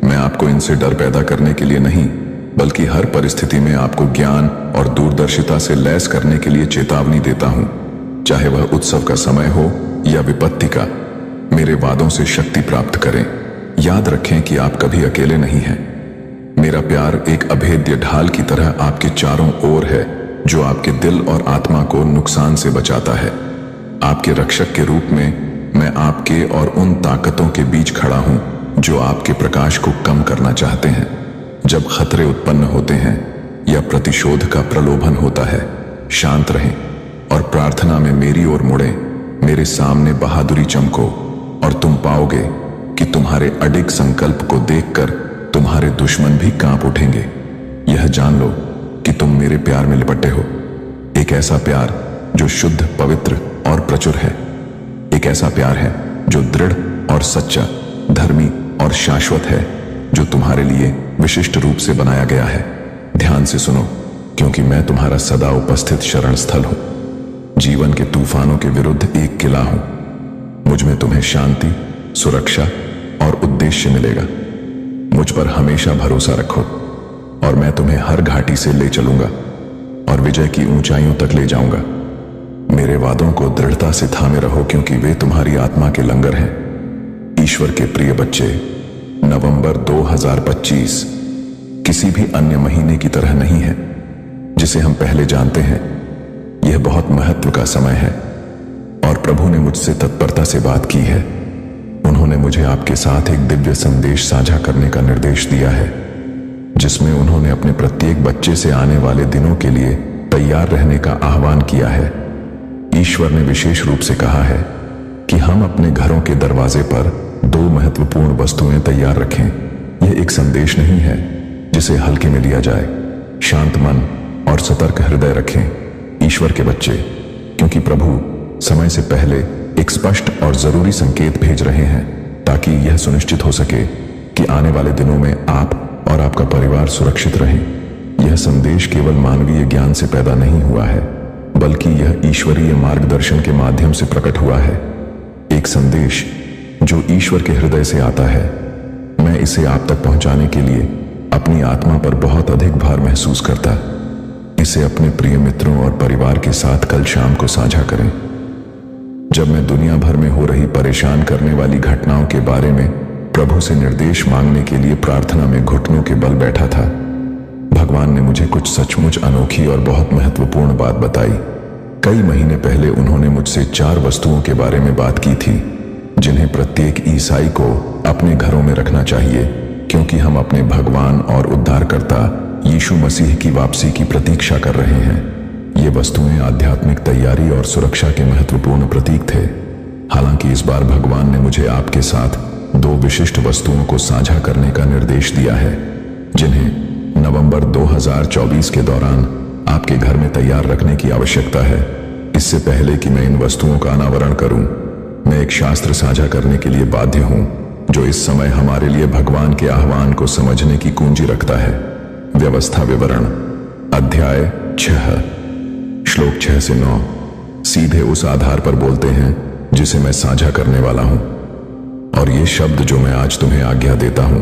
मैं आपको इनसे डर पैदा करने के लिए नहीं, बल्कि हर परिस्थिति में आपको ज्ञान और दूरदर्शिता से लैस करने के लिए चेतावनी देता हूं। चाहे वह उत्सव का समय हो या विपत्ति का, मेरे वादों से शक्ति प्राप्त करें। याद रखें कि आप कभी अकेले नहीं हैं। मेरा प्यार एक अभेद्य ढाल की तरह आपके चारों ओर है, जो आपके दिल और आत्मा को नुकसान से बचाता है। आपके रक्षक के रूप में मैं आपके और उन ताकतों के बीच खड़ा हूं जो आपके प्रकाश को कम करना चाहते हैं। जब खतरे उत्पन्न होते हैं या प्रतिशोध का प्रलोभन होता है, शांत रहें और प्रार्थना में मेरी ओर मुड़ें। मेरे सामने बहादुरी चमको और तुम पाओगे कि तुम्हारे अडिग संकल्प को देखकर तुम्हारे दुश्मन भी कांप उठेंगे। यह जान लो कि तुम मेरे प्यार में लिपटे हो। एक ऐसा प्यार जो शुद्ध, पवित्र और प्रचुर है। एक ऐसा प्यार है जो दृढ़ और सच्चा, धर्मी और शाश्वत है, जो तुम्हारे लिए विशिष्ट रूप से बनाया गया है। ध्यान से सुनो, क्योंकि मैं तुम्हारा सदा उपस्थित शरण स्थल हूं। जीवन के तूफानों के विरुद्ध एक किला हूं। मुझ में तुम्हें शांति, सुरक्षा और उद्देश्य मिलेगा। मुझ पर हमेशा भरोसा रखो और मैं तुम्हें हर घाटी से ले चलूंगा और विजय की ऊंचाइयों तक ले जाऊंगा। मेरे वादों को दृढ़ता से थामे रहो, क्योंकि वे तुम्हारी आत्मा के लंगर हैं। ईश्वर के प्रिय बच्चे, नवंबर 2025 किसी भी अन्य महीने की तरह नहीं है जिसे हम पहले जानते हैं। यह बहुत महत्व का समय है और प्रभु ने मुझसे तत्परता से बात की है। उन्होंने मुझे आपके साथ एक दिव्य संदेश साझा करने का निर्देश दिया है, जिसमें उन्होंने अपने प्रत्येक बच्चे से आने वाले दिनों के लिए तैयार रहने का आह्वान किया है। ईश्वर ने विशेष रूप से कहा है कि हम अपने घरों के दरवाजे पर 2 महत्वपूर्ण वस्तुएं तैयार रखें। यह एक संदेश नहीं है जिसे हल्के में लिया जाए। शांत मन और सतर्क हृदय रखें, ईश्वर के बच्चे, क्योंकि प्रभु समय से पहले एक स्पष्ट और जरूरी संकेत भेज रहे हैं ताकि यह सुनिश्चित हो सके कि आने वाले दिनों में आप और आपका परिवार सुरक्षित रहें। यह संदेश केवल मानवीय ज्ञान से पैदा नहीं हुआ है, बल्कि यह ईश्वरीय मार्गदर्शन के माध्यम से प्रकट हुआ है। एक संदेश जो ईश्वर के हृदय से आता है। मैं इसे आप तक पहुंचाने के लिए अपनी आत्मा पर बहुत अधिक भार महसूस करता। इसे अपने प्रिय मित्रों और परिवार के साथ कल शाम को साझा करें। जब मैं दुनिया भर में हो रही परेशान करने वाली घटनाओं के बारे में प्रभु से निर्देश मांगने के लिए प्रार्थना में घुटनों के बल बैठा था, भगवान ने मुझे कुछ सचमुच अनोखी और बहुत महत्वपूर्ण बात बताई। कई महीने पहले उन्होंने मुझसे 4 वस्तुओं के बारे में बात की थी जिन्हें प्रत्येक ईसाई को अपने घरों में रखना चाहिए, क्योंकि हम अपने भगवान और उद्धारकर्ता यीशु मसीह की वापसी की प्रतीक्षा कर रहे हैं। ये वस्तुएं आध्यात्मिक तैयारी और सुरक्षा के महत्वपूर्ण प्रतीक थे। हालांकि इस बार भगवान ने मुझे आपके साथ 2 विशिष्ट वस्तुओं को साझा करने का निर्देश दिया है, जिन्हें नवंबर 2024 के दौरान आपके घर में तैयार रखने की आवश्यकता है। इससे पहले कि मैं इन वस्तुओं का अनावरण करूं, मैं एक शास्त्र साझा करने के लिए बाध्य हूं जो इस समय हमारे लिए भगवान के आह्वान को समझने की कुंजी रखता है। व्यवस्था विवरण अध्याय 6 श्लोक 6 से 9 सीधे उस आधार पर बोलते हैं जिसे मैं साझा करने वाला हूं, और ये शब्द जो मैं आज तुम्हें आज्ञा देता हूं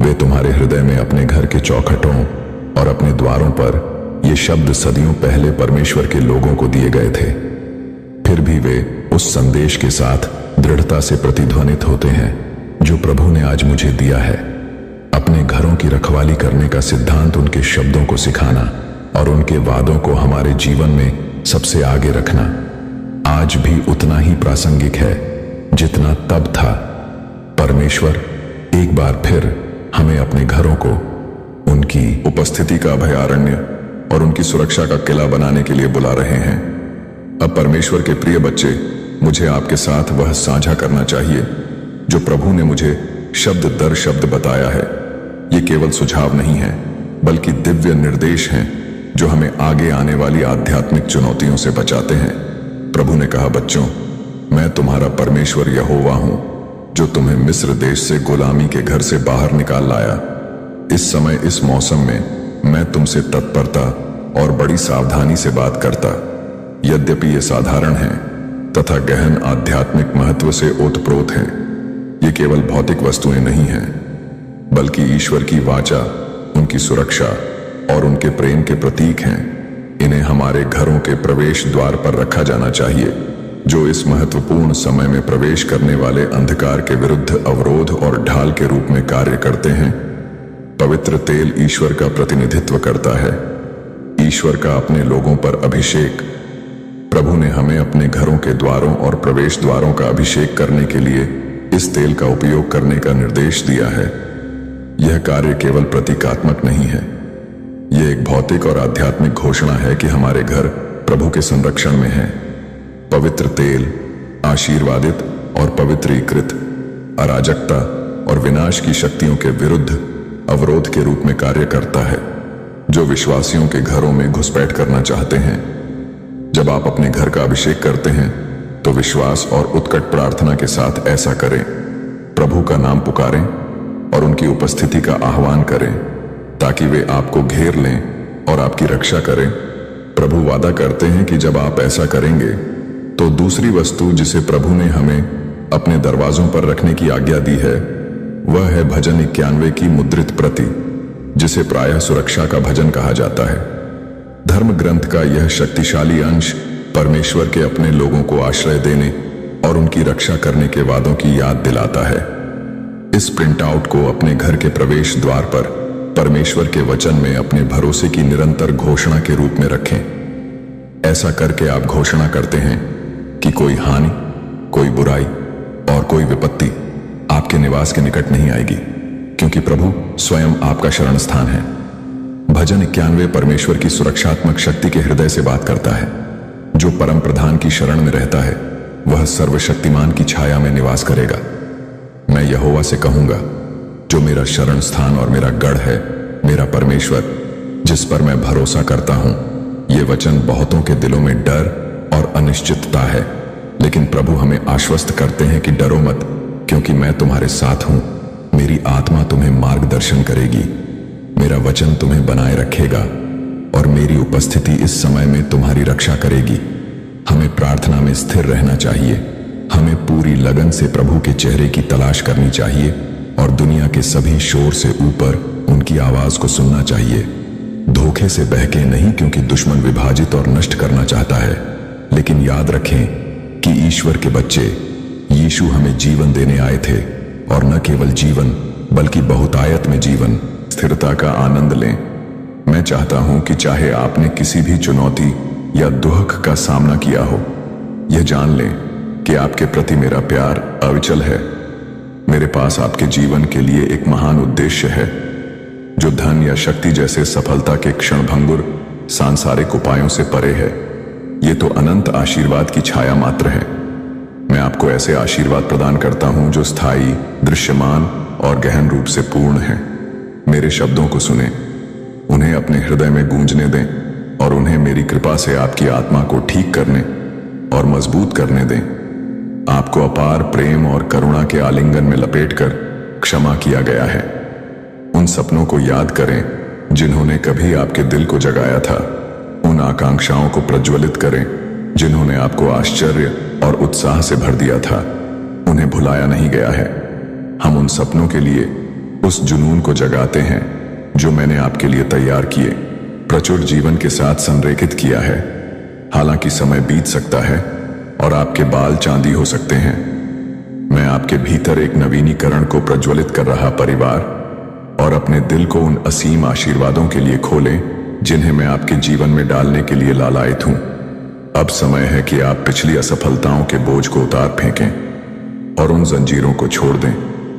वे तुम्हारे हृदय में अपने घर के चौखटों और अपने द्वारों पर ये शब्द सदियों पहले परमेश्वर के लोगों को दिए गए थे। फिर भी वे उस संदेश के साथ दृढ़ता से प्रतिध्वनित होते हैं जो प्रभु ने आज मुझे दिया है। अपने घरों की रखवाली करने का सिद्धांत उनके शब्दों को सिखाना और उनके वादों को हमारे जीवन में सबसे आगे रखना आज भी उतना ही प्रासंगिक है जितना तब था। परमेश्वर एक बार फिर हमें अपने घरों को उनकी उपस्थिति का अभयारण्य और उनकी सुरक्षा का किला बनाने के लिए बुला रहे हैं। अब परमेश्वर के प्रिय बच्चे, मुझे आपके साथ वह साझा करना चाहिए जो प्रभु ने मुझे शब्द दर शब्द बताया है। ये केवल सुझाव नहीं है, बल्कि दिव्य निर्देश हैं जो हमें आगे आने वाली आध्यात्मिक चुनौतियों से बचाते हैं। प्रभु ने कहा, बच्चों, मैं तुम्हारा परमेश्वर यहोवा हूं जो तुम्हें मिस्र देश से गुलामी के घर से बाहर निकाल लाया। इस समय इस मौसम में मैं तुमसे तत्परता और बड़ी सावधानी से बात करता। यद्यपि ये साधारण है तथा गहन आध्यात्मिक महत्व से ओतप्रोत हैं, ये केवल भौतिक वस्तुएं नहीं हैं, बल्कि ईश्वर की वाचा, उनकी सुरक्षा और उनके प्रेम के प्रतीक हैं। इन्हें हमारे घरों के प्रवेश द्वार पर रखा जाना चाहिए, जो इस महत्वपूर्ण समय में प्रवेश करने वाले अंधकार के विरुद्ध अवरोध और ढाल के रूप में कार्य करते हैं। पवित्र तेल ईश्वर का प्रतिनिधित्व करता है, ईश्वर का अपने लोगों पर अभिषेक। प्रभु ने हमें अपने घरों के द्वारों और प्रवेश द्वारों का अभिषेक करने के लिए इस तेल का उपयोग करने का निर्देश दिया है। यह कार्य केवल प्रतीकात्मक नहीं है, यह एक भौतिक और आध्यात्मिक घोषणा है कि हमारे घर प्रभु के संरक्षण में हैं। पवित्र तेल आशीर्वादित और पवित्रीकृत अराजकता और विनाश की शक्तियों के विरुद्ध अवरोध के रूप में कार्य करता है जो विश्वासियों के घरों में घुसपैठ करना चाहते हैं। जब आप अपने घर का अभिषेक करते हैं तो विश्वास और उत्कट प्रार्थना के साथ ऐसा करें। प्रभु का नाम पुकारें और उनकी उपस्थिति का आह्वान करें ताकि वे आपको घेर लें और आपकी रक्षा करें। प्रभु वादा करते हैं कि जब आप ऐसा करेंगे तो दूसरी वस्तु जिसे प्रभु ने हमें अपने दरवाजों पर रखने की आज्ञा दी है वह है भजन 91 की मुद्रित प्रति, जिसे प्रायः सुरक्षा का भजन कहा जाता है। धर्म ग्रंथ का यह शक्तिशाली अंश परमेश्वर के अपने लोगों को आश्रय देने और उनकी रक्षा करने के वादों की याद दिलाता है। इस प्रिंटआउट को अपने घर के प्रवेश द्वार पर परमेश्वर के वचन में अपने भरोसे की निरंतर घोषणा के रूप में रखें। ऐसा करके आप घोषणा करते हैं कि कोई हानि, कोई बुराई और कोई विपत्ति आपके निवास के निकट नहीं आएगी, क्योंकि प्रभु स्वयं आपका शरण स्थान है। भजन 91 परमेश्वर की सुरक्षात्मक शक्ति के हृदय से बात करता है। जो परम प्रधान की शरण में रहता है वह सर्वशक्तिमान की छाया में निवास करेगा। मैं यहोवा से कहूंगा, जो मेरा शरण स्थान और मेरा गढ़ है, मेरा परमेश्वर जिस पर मैं भरोसा करता हूं। ये वचन बहुतों के दिलों में डर और अनिश्चितता है, लेकिन प्रभु हमें आश्वस्त करते हैं कि डरो मत, क्योंकि मैं तुम्हारे साथ हूं। मेरी आत्मा तुम्हें मार्गदर्शन करेगी, मेरा वचन तुम्हें बनाए रखेगा और मेरी उपस्थिति इस समय में तुम्हारी रक्षा करेगी। हमें प्रार्थना में स्थिर रहना चाहिए। हमें पूरी लगन से प्रभु के चेहरे की तलाश करनी चाहिए और दुनिया के सभी शोर से ऊपर उनकी आवाज को सुनना चाहिए। धोखे से बहके नहीं, क्योंकि दुश्मन विभाजित और नष्ट करना चाहता है। लेकिन याद रखें कि ईश्वर के बच्चे यीशु हमें जीवन देने आए थे, और न केवल जीवन बल्कि बहुतायत में जीवन। स्थिरता का आनंद लें। मैं चाहता हूं कि चाहे आपने किसी भी चुनौती या दुख का सामना किया हो, यह जान लें कि आपके प्रति मेरा प्यार अविचल है। मेरे पास आपके जीवन के लिए एक महान उद्देश्य है, जो धन या शक्ति जैसे सफलता के क्षणभंगुर सांसारिक उपायों से परे है। ये तो अनंत आशीर्वाद की छाया मात्र है। मैं आपको ऐसे आशीर्वाद प्रदान करता हूं जो स्थायी, दृश्यमान और गहन रूप से पूर्ण है। मेरे शब्दों को सुने, उन्हें अपने हृदय में गूंजने दें और उन्हें मेरी कृपा से आपकी आत्मा को ठीक करने और मजबूत करने दें। आपको अपार प्रेम और करुणा के आलिंगन में लपेटकर क्षमा किया गया है। उन सपनों को याद करें जिन्होंने कभी आपके दिल को जगाया था। उन आकांक्षाओं को प्रज्वलित करें जिन्होंने आपको आश्चर्य और उत्साह से भर दिया था। उन्हें भुलाया नहीं गया है। हम उन सपनों के लिए उस जुनून को जगाते हैं जो मैंने आपके लिए तैयार किए, प्रचुर जीवन के साथ संरेखित किया है। हालांकि समय बीत सकता है और आपके बाल चांदी हो सकते हैं, मैं आपके भीतर एक नवीनीकरण को प्रज्वलित कर रहा परिवार और अपने दिल को उन असीम आशीर्वादों के लिए खोलें जिन्हें मैं आपके जीवन में डालने के लिए लालायित हूं। अब समय है कि आप पिछली असफलताओं के बोझ को उतार फेंकें और उन जंजीरों को छोड़ दें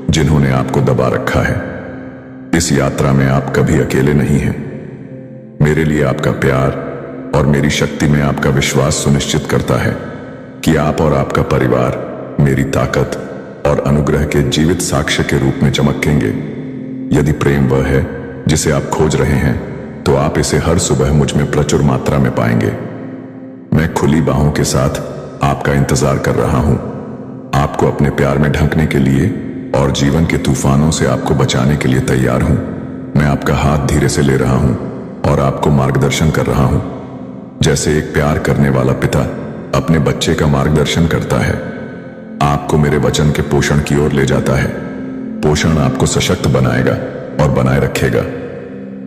जिन्होंने आपको दबा रखा है। इस यात्रा में आप कभी अकेले नहीं हैं। मेरे लिए आपका प्यार और मेरी शक्ति में आपका विश्वास सुनिश्चित करता है कि आप और आपका परिवार मेरी ताकत और अनुग्रह के जीवित साक्ष्य के रूप में चमकेंगे। यदि प्रेम वह है जिसे आप खोज रहे हैं, तो आप इसे हर सुबह मुझ में प्रचुर मात्रा में पाएंगे। मैं खुली बाहों के साथ आपका इंतजार कर रहा हूं, आपको अपने प्यार में ढकने के लिए और जीवन के तूफानों से आपको बचाने के लिए तैयार हूं। मैं आपका हाथ धीरे से ले रहा हूं और आपको मार्गदर्शन कर रहा हूं, जैसे एक प्यार करने वाला पिता अपने बच्चे का मार्गदर्शन करता है। आपको मेरे वचन के पोषण की ओर ले जाता है। पोषण आपको सशक्त बनाएगा और बनाए रखेगा।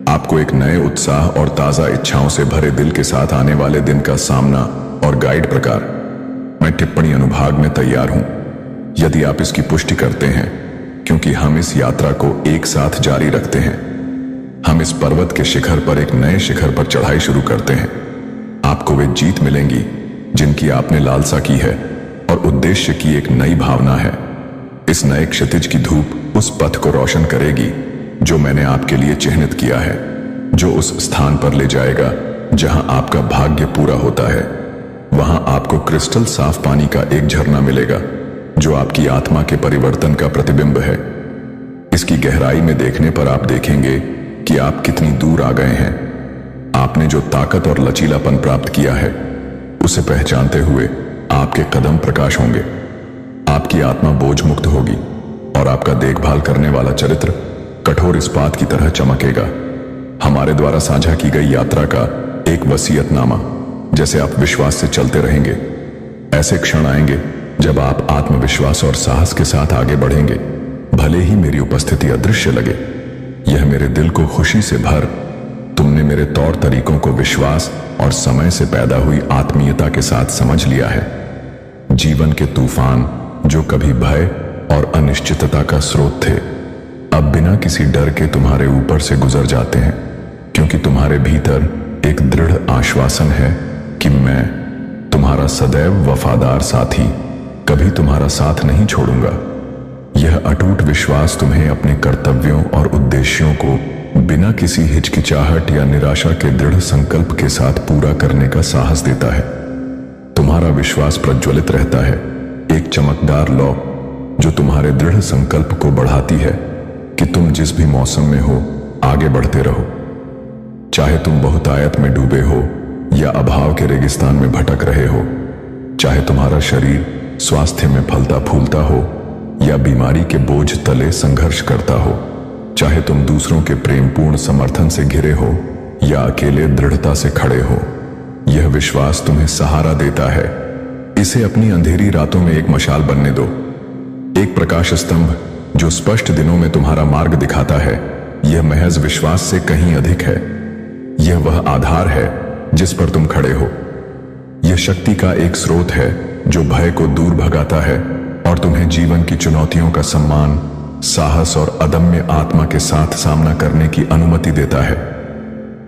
आपको एक नए उत्साह और ताजा इच्छाओं से भरे दिल के साथ आने वाले दिन का सामना और गाइड प्रकार। मैं टिप्पणी अनुभाग में तैयार हूं यदि आप इसकी पुष्टि करते हैं, क्योंकि हम इस यात्रा को एक साथ जारी रखते हैं। हम इस पर्वत के शिखर पर एक नए शिखर पर चढ़ाई शुरू करते हैं। आपको वे जीत मिलेंगी जिनकी आपने लालसा की है और उद्देश्य की एक नई भावना है। इस नए क्षितिज की धूप उस पथ को रोशन करेगी जो मैंने आपके लिए चिह्नित किया है, जो उस स्थान पर ले जाएगा जहां आपका भाग्य पूरा होता है। वहां आपको क्रिस्टल साफ पानी का एक झरना मिलेगा जो आपकी आत्मा के परिवर्तन का प्रतिबिंब है। इसकी गहराई में देखने पर आप देखेंगे कि आप कितनी दूर आ गए हैं। आपने जो ताकत और लचीलापन प्राप्त किया है, उसे पहचानते हुए आपके कदम प्रकाश होंगे। आपकी आत्मा बोझ मुक्त होगी और आपका देखभाल करने वाला चरित्र कठोर इस्पात की तरह चमकेगा। हमारे द्वारा साझा की गई यात्रा का एक वसीयतनामा, जैसे आप विश्वास से चलते रहेंगे। ऐसे क्षण आएंगे जब आप आत्मविश्वास और साहस के साथ आगे बढ़ेंगे, भले ही मेरी उपस्थिति अदृश्य लगे। यह मेरे दिल को खुशी से भर तुमने मेरे तौर तरीकों को विश्वास और समय से पैदा हुई आत्मीयता के साथ समझ लिया है। जीवन के तूफान जो कभी भय और अनिश्चितता का स्रोत थे, अब बिना किसी डर के तुम्हारे ऊपर से गुजर जाते हैं, क्योंकि तुम्हारे भीतर एक दृढ़ आश्वासन है कि मैं तुम्हारा सदैव वफादार साथी, कभी तुम्हारा साथ नहीं छोड़ूंगा। यह अटूट विश्वास तुम्हें अपने कर्तव्यों और उद्देश्यों को बिना किसी हिचकिचाहट या निराशा के दृढ़ संकल्प के साथ पूरा करने का साहस देता है। तुम्हारा विश्वास प्रज्वलित रहता है, एक चमकदार लौ जो तुम्हारे दृढ़ संकल्प को बढ़ाती है कि तुम जिस भी मौसम में हो आगे बढ़ते रहो। चाहे तुम बहुतायत में डूबे हो या अभाव के रेगिस्तान में भटक रहे हो, चाहे तुम्हारा शरीर स्वास्थ्य में फलता फूलता हो या बीमारी के बोझ तले संघर्ष करता हो, चाहे तुम दूसरों के प्रेमपूर्ण समर्थन से घिरे हो या अकेले दृढ़ता से खड़े हो, यह विश्वास तुम्हें सहारा देता है। इसे अपनी अंधेरी रातों में एक मशाल बनने दो, एक प्रकाश स्तंभ जो स्पष्ट दिनों में तुम्हारा मार्ग दिखाता है। यह महज विश्वास से कहीं अधिक है। यह वह आधार है जिस पर तुम खड़े हो। यह शक्ति का एक स्रोत है जो भय को दूर भगाता है और तुम्हें जीवन की चुनौतियों का सम्मान, साहस और अदम्य आत्मा के साथ सामना करने की अनुमति देता है।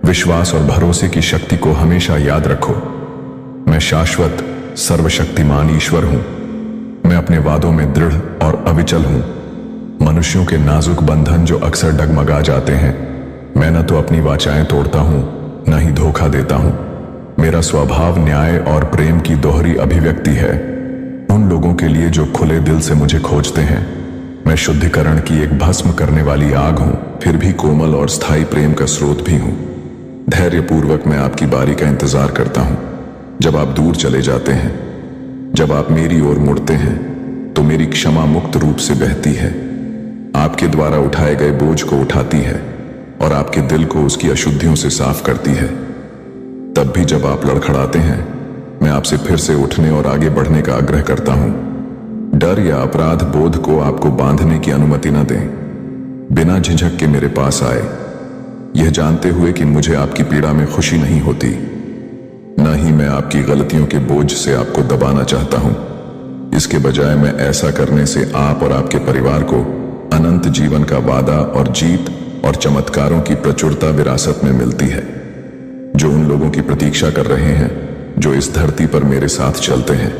विश्वास और भरोसे की शक्ति को हमेशा याद रखो। मैं शाश्वत सर्वशक्तिमान ईश्वर हूं। मैं अपने वादों में दृढ़ और अविचल हूं। मनुष्यों के नाजुक बंधन जो अक्सर डगमगा जाते हैं, मैं न तो अपनी वाचाएं तोड़ता हूं, न ही धोखा देता हूं। मेरा स्वभाव न्याय और प्रेम की दोहरी अभिव्यक्ति है। उन लोगों के लिए जो खुले दिल से मुझे खोजते हैं, मैं शुद्धिकरण की एक भस्म करने वाली आग हूं, फिर भी कोमल और स्थायी प्रेम का स्रोत भी हूं। धैर्यपूर्वक मैं आपकी बारी का इंतजार करता हूं। जब आप दूर चले जाते हैं, जब आप मेरी ओर मुड़ते हैं, तो मेरी क्षमा मुक्त रूप से बहती है, आपके द्वारा उठाए गए बोझ को उठाती है और आपके दिल को उसकी अशुद्धियों से साफ करती है। तब भी जब आप लड़खड़ाते हैं, मैं आपसे फिर से उठने और आगे बढ़ने का आग्रह करता हूं। डर या अपराध बोध को आपको बांधने की अनुमति न दें। बिना झिझक के मेरे पास आए, यह जानते हुए कि मुझे आपकी पीड़ा में खुशी नहीं होती, न ही मैं आपकी गलतियों के बोझ से आपको दबाना चाहता हूं। इसके बजाय मैं ऐसा करने से आप और आपके परिवार को अनंत जीवन का वादा और जीत और चमत्कारों की प्रचुरता विरासत में मिलती है, जो उन लोगों की प्रतीक्षा कर रहे हैं जो इस धरती पर मेरे साथ चलते हैं।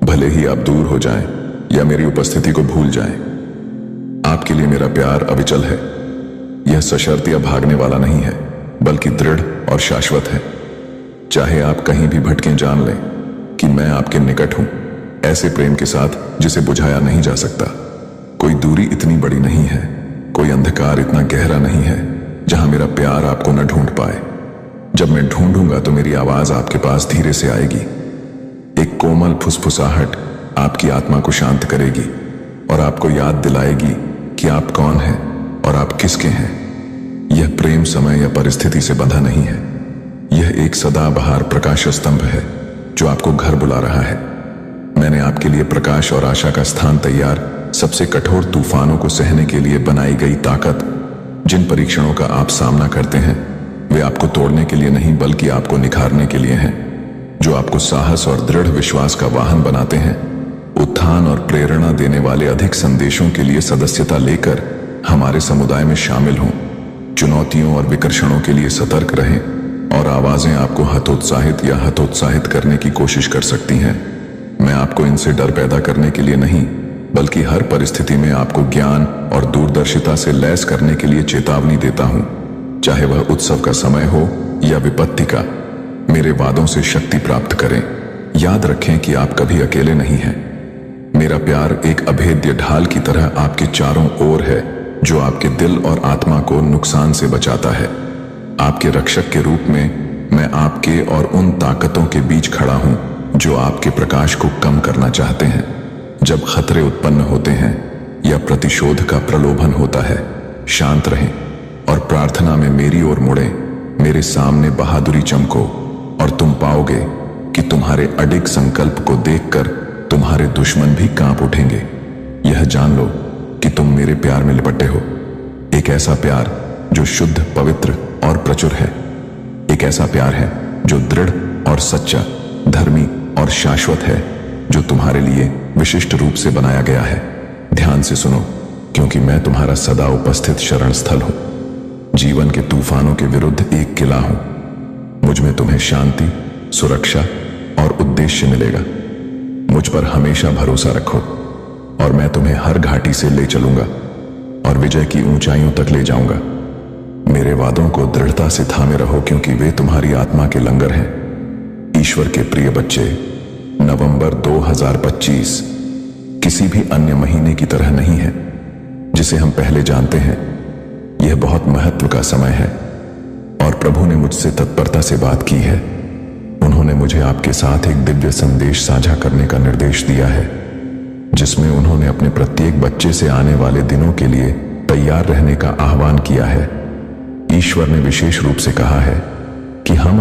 भले ही आप दूर हो जाएं या मेरी उपस्थिति को भूल जाएं, आपके लिए मेरा प्यार अविचल है। यह सशर्त या भागने वाला नहीं है, बल्कि दृढ़ और शाश्वत है। चाहे आप कहीं भी भटकें, जान लें कि मैं आपके निकट हूं, ऐसे प्रेम के साथ जिसे बुझाया नहीं जा सकता। कोई दूरी इतनी बड़ी नहीं है, कोई अंधकार इतना गहरा नहीं है जहां मेरा प्यार आपको न ढूंढ पाए। जब मैं ढूंढूंगा तो मेरी आवाज आपके पास धीरे से आएगी। एक कोमल फुसफुसाहट आपकी आत्मा को शांत करेगी और आपको याद दिलाएगी कि आप कौन हैं और आप किसके हैं। यह प्रेम समय या परिस्थिति से बंधा नहीं है। यह एक सदाबहार प्रकाश स्तंभ है जो आपको घर बुला रहा है। मैंने आपके लिए प्रकाश और आशा का स्थान तैयार, सबसे कठोर तूफानों को सहने के लिए बनाई गई ताकत। जिन परीक्षणों का आप सामना करते हैं, वे आपको तोड़ने के लिए नहीं बल्कि आपको निखारने के लिए हैं, जो आपको साहस और दृढ़ विश्वास का वाहन बनाते हैं। उत्थान और प्रेरणा देने वाले अधिक संदेशों के लिए सदस्यता लेकर हमारे समुदाय में शामिल हों। चुनौतियों और विकर्षणों के लिए सतर्क रहें और आवाजें आपको हतोत्साहित या हतोत्साहित करने की कोशिश कर सकती हैं। मैं आपको इनसे डर पैदा करने के लिए नहीं, बल्कि हर परिस्थिति में आपको ज्ञान और दूरदर्शिता से लैस करने के लिए चेतावनी देता हूं। चाहे वह उत्सव का समय हो या विपत्ति का, मेरे वादों से शक्ति प्राप्त करें। याद रखें कि आप कभी अकेले नहीं हैं। मेरा प्यार एक अभेद्य ढाल की तरह आपके चारों ओर है, जो आपके दिल और आत्मा को नुकसान से बचाता है। आपके रक्षक के रूप में मैं आपके और उन ताकतों के बीच खड़ा हूं जो आपके प्रकाश को कम करना चाहते हैं। जब खतरे उत्पन्न होते हैं या प्रतिशोध का प्रलोभन होता है, शांत रहें और प्रार्थना में मेरी ओर मुड़े। मेरे सामने बहादुरी चमको और तुम पाओगे कि तुम्हारे अडिग संकल्प को देखकर तुम्हारे दुश्मन भी कांप उठेंगे। यह जान लो कि तुम मेरे प्यार में लिपटे हो, एक ऐसा प्यार जो शुद्ध, पवित्र और प्रचुर है। एक ऐसा प्यार है जो दृढ़ और सच्चा, धर्मी और शाश्वत है, जो तुम्हारे लिए विशिष्ट रूप से बनाया गया है। ध्यान से सुनो, क्योंकि मैं तुम्हारा सदा उपस्थित शरण स्थल हूं। जीवन के तूफानों के विरुद्ध एक किला हूं। मुझ में तुम्हें शांति, सुरक्षा और उद्देश्य मिलेगा। मुझ पर हमेशा भरोसा रखो और मैं तुम्हें हर घाटी से ले चलूंगा और विजय की ऊंचाइयों तक ले जाऊंगा। मेरे वादों को दृढ़ता से थामे रहो, क्योंकि वे तुम्हारी आत्मा के लंगर हैं। ईश्वर के प्रिय बच्चे, नवंबर 2025 किसी भी अन्य महीने की तरह नहीं है जिसे हम पहले जानते हैं। यह बहुत महत्व का समय है और प्रभु ने मुझसे तत्परता से बात की है। उन्होंने उन्होंने मुझे आपके साथ एक दिव्य संदेश साझा करने का निर्देश दिया है, जिसमें उन्होंने अपने प्रत्येक बच्चे से आने वाले दिनों के लिए तैयार रहने का आह्वान किया है। ईश्वर ने विशेष रूप से कहा है कि हम